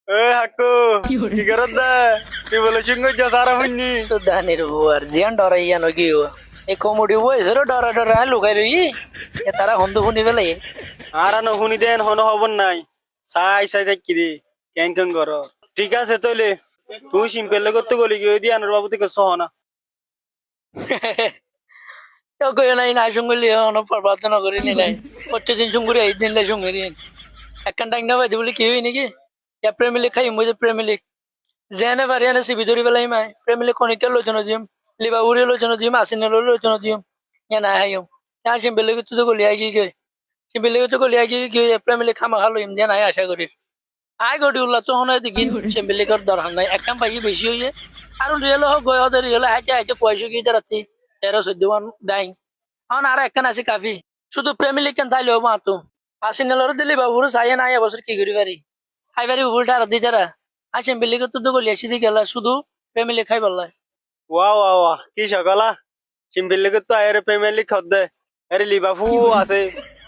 এ হাকু কি করত দা তুই বলে সঙ্গে যা সারা হইনি সুদানির বুয়ার জিয়ান ডরাইয়া নগিও এই কমুডি বয়সের ডরা ডরা লুকাই রই এ তারা হন্দু শুনি পেলাই আর ন শুনি দেন হন হবন নাই সাই সাই থাকি রে কেন কেন কর ঠিক আছে তইলে তুই সিম্পল করতে গলি গিয়ে দি আনোর বাবু থেকে সহনা কই নাই নাই সঙ্গলি অন প্রার্থনা করি নাই প্রত্যেকদিন সঙ্গরি এই দিন লাই সঙ্গরি একখান টাইম না পাইতে বলে কি হই নাকি প্রেমিলিক খাই মই প্রেমিলিক যেনে পারি এনে চিবি ধরি পেলাই মাই প্রেমিলিক কণিকের লোচনা দিম লিবা উড়ি লোচনা দিম আসিনের লোচনা দিম এ নাই হাইম ഞാൻ ചിമ്പിലേക്ക് তো গলিয়াই গিয়ে চিম্পিলেকে তো গলিয়াই গিয়ে প্রেমিলিক খামা খালো ইম যে নাই আশা করি আই গড়ি উল্লা তো হনে দেখি চিম্পিলিকের দরকার নাই একখান পাই বেশি হইছে আর রিয়েল হোক গয় ওদের রিয়েল হাইতে হাইতে পয়সা গিয়ে রাত্রি 13-14 মান ডাইং এখন আর একখান আছে কাফি শুধু প্রেমিলিক কেন তাইলে হবো তো আসিনেলর দিলি বাবুর চাইয়ে নাই এবছর কি করি পারি খাই পারি উল্টা আর দিতারা আর চিম্পিলিকে তো গলিয়াছি দি গেলা শুধু প্রেমিলিক খাই বললাই ওয়া ওয়া ওয়া কি সকালা সিম্পল তো আয়ের প্রেমিলি খদ দে আরে লিবা ফু আছে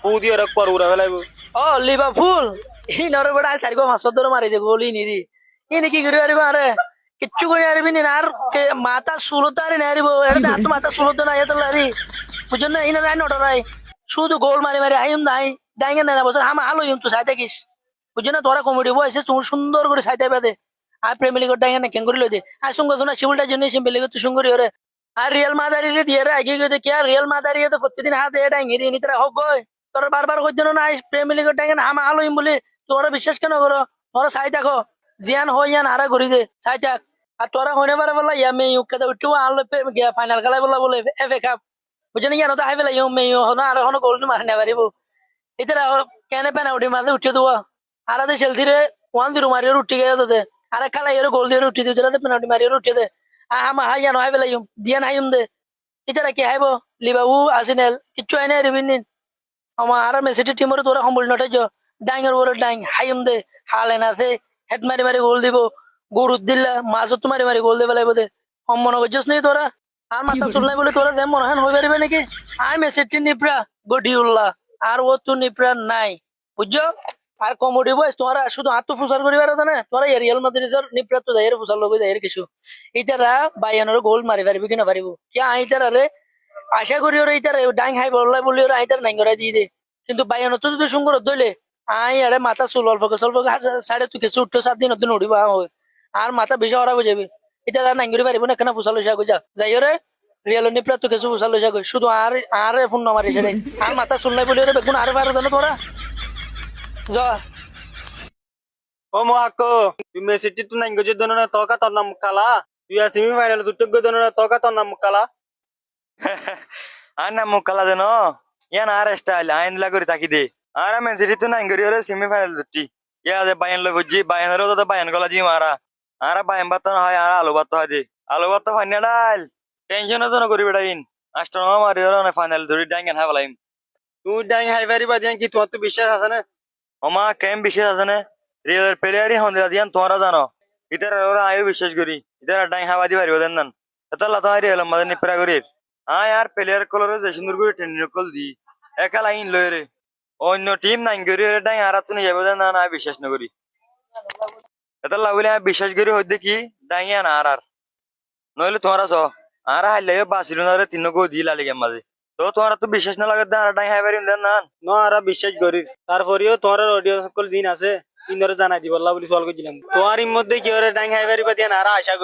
ফু দিয়ে রক পর উড়া ফেলাইব ও লিবা ফুল ই নরে বড় আই সারিগো মাছ ধরে মারি দে গলি নিরি ইনি কি করি আরে আরে কিচ্ছু করে আরবি নি আর মাথা সুলতো আরে না আরিবো এটা তো মাথা সুলতো না এত লারি বুঝছেন না ইনা নাই নটরাই শুধু গোল মারি মারি আইম নাই ডাইঙ্গে না বছর হামা আলো ইম তো সাইতে কিস বুঝছেন না তোরা কমেডি বয়সে তুমি সুন্দর করে সাইতে পেদে আর প্রেমিলি করে ডাইঙ্গে না কেন করে লইতে আর সঙ্গে তো না শিবলটা জন্য সিম্পলি তো সুন্দরী ওরে আর রিয়েল মাদারি রে দিয়ে রে আগে গিয়ে কি আর রিয়েল মাদারি তো প্রতিদিন হাত দিয়ে ডাইঙ্গি রে নিতরা হোক গয় তোরা বারবার কইতে না প্রেমিলি করে ডাইঙ্গে হামা আলো ইম বলে তোরা বিশ্বাস কেন করো তোরা সাই দেখো জিয়ান হই ইয়ান হারা করি দে সাই থাক আর তোরা হইনে পারে বলা ইয়া মে ইউকে তো উঠু আলো গিয়া ফাইনাল খেলাই বলা বলে এফএ কাপ বুঝছেন ইয়ান তো হাই বেলা ইউ মে ইউ হনা আর হনো গোল মারনে পারিব ইতরা কেন পেনাল্টি মারতে উঠে দেওয়া আর আদে সেলথি রে 1-0 মারিও উঠে গেছে তো আর খেলা এর গোল দিয়ে উঠে দিতে রাতে পেনাল্টি মারিও উঠে দে আমা হাই ইয়ান হাই বেলা ইউ দিয়ান হাইম দে ইতরা কি হাইবো লিবাবু আসিনেল কিচ্ছু আইনে রিবিনিন আমার আর মেসিটি টিমরে তোরা সম্বল নটাই ডাইঙের ওরে ডাইং হাইম দে হালে না আছে হেড মারি মারি গোল দিব গরুত দিলা মাছত মারি মারি গোল দেবে লাগবে দে মনে করছিস নি তোরা আর মাথা চুল বলে তোরা দেম মনে হয় হয়ে পারবে নাকি আই মেসিটি নিপ্রা গডি উল্লা আর ও তো নিপ্রা নাই বুঝছো আর কমেডি বয়স তোরা শুধু আত্ম ফুসার করিবার না তোরা রিয়াল মাদ্রিদের নিপ্রা তো যাই ফুসার লগে যাই কিছু ইতারা বাইয়ানোর গোল মারি পারবি কিনা পারিব কি আইতারা রে আশা করি ওরা ইতার ডাইং হাই বললাই বলি ওরা আইতার নাই করাই দিয়ে দে কিন্তু বাইয়ান তো যদি সুন্দর দইলে আই আরে মাথা চুল অল্প সাড়ে তুই কিছু উঠছো 7 দিন দিন উঠিবা আর মাথা বেশি হরা হয়ে যাবে এটা নাই করে পারিব না কেন ফুসালো যা যা যাই রে রিয়েল নিপ্রা তো কিছু ফুসালো যা শুধু আর ফোন নামারি সেটাই আর মাথা চুল নাই বলি ওরা বেগুন আর পারো জানো তোরা যা ও মহাকো তুই মেসিটি তো নাই গজে দন না তোকা তোর নাম কালা তুই সেমি ফাইনাল দুটো গজে দন না তোকা তোর নাম কালা আর নাম মুকালা দেন ইয়ান আর স্টাইল আইন লাগরি তাকি দে আর আমি সিটি তো নাই গরি ওরে সেমি ফাইনাল দুটি ইয়া দে বায়ান লগ জি বায়ান রো তো বায়ান গলা জি মারা আর বায়ান বাত না হয় আর আলু বাত হয় দে আলু বাত ফাইনাল ডাল টেনশন তো না করি বেড়াইন আষ্টন মারি ওরে না ফাইনাল ধরি ডাঙ্গেন হাই বলাইম তুই ডাইং হাই পারি বাদিয়ান কি তোমার তো বিশ্বাস আছে না ওমা কেম বিশেষ আছে না রিয়েল প্লেয়ারই হন্দিরা দিয়ান তোমরা জানো ইতার ওরা আয়ু বিশ্বাস করি ইতার ডাইং হাওয়া দি পারিব দেন নান এতলা তো রিয়েল মাঝে নিপরা করি আর প্লেয়ার কলরে যে সুন্দর করে ট্রেনিং কল দি একা লাইন লয় রে অন্য টিম নাই করি রে ডাই আর তুমি যাবে না না বিশ্বাস না করি এটা লাগলে আমি বিশ্বাস করি হই দেখি ডাই আর নইলে তোমরা চ আর হাইলে বাসিল না রে তিন গো দি লালি গেম মাঝে তো তোমরা তো বিশ্বাস না লাগে আর ডাই হাই পারি দেন না ন আর বিশ্বাস করি তারপরেও তোমার অডিও সকল দিন আছে ইন্দরে জানাই দিব আল্লাহ বলি সল করছিলাম তোমার মধ্যে কি ওরে ডাইং হাই পারি বাদিয়ান আর আশা করি